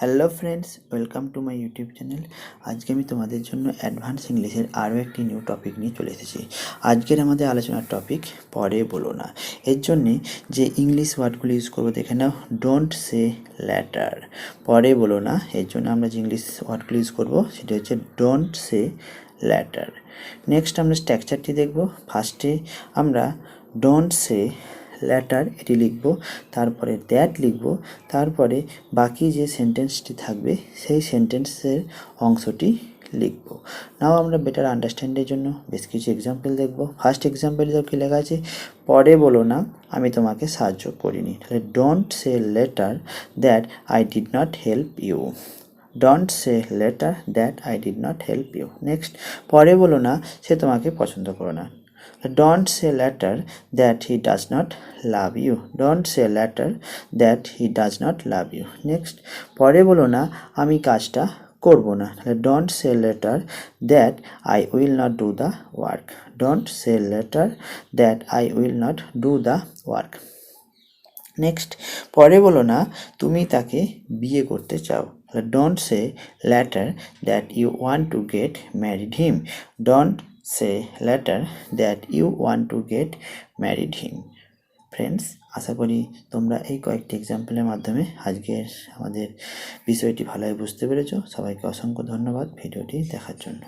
Hello friends, welcome to my YouTube channel. আজকে আমি তোমাদের জন্য অ্যাডভান্স ইংলিশের আরও একটি নিউ টপিক নিয়ে চলে এসেছি। আজকের আমাদের আলোচনার টপিক পরে বলো না। এর জন্যে যে ইংলিশ ওয়ার্ডগুলো ইউজ করবো দেখে নাও। ডোন্ট সে ল্যাটার, পরে বলো না। এর জন্য আমরা যে ইংলিশ ওয়ার্ডগুলো ইউজ করবো সেটা হচ্ছে ডোন্ট সে ল্যাটার। নেক্সট আমরা স্ট্রাকচারটি দেখব। ফার্স্টে আমরা ডোন্ট সে ল্যাটার এটি লিখব, তারপরে দ্যাট লিখব, তারপরে বাকি যে সেন্টেন্সটি থাকবে সেই সেন্টেন্সের অংশটি লিখব। নাও আমরা বেটার আন্ডারস্ট্যান্ডের জন্য বেশ কিছু এক্সাম্পল দেখব। ফার্স্ট এক্সাম্পল কি লেখা আছে, পরে বলো না আমি তোমাকে সাহায্য করিনি। তাহলে don't say later that I did not help you. Don't say later that I did not help you. Next, পরে বলো না সে তোমাকে পছন্দ করো না। Don't say later that he does not love you. Don't say later that he does not love you. Next, পরে বলো না আমি কাজটা করব না। Don't say later that I will not do the work. Don't say later that I will not do the work. Next, পরে বলো না তুমি তাকে বিয়ে করতে চাও। Don't say later that you want to get married him. Don't say later that you want to get married him. Friends, আশা করি তোমরা এই কয়েকটি এক্সাম্পলের মাধ্যমে আজকের আমাদের বিষয়টি ভালোভাবে বুঝতে পেরেছো। সবাইকে অসংখ্য ধন্যবাদ ভিডিওটি দেখার জন্য।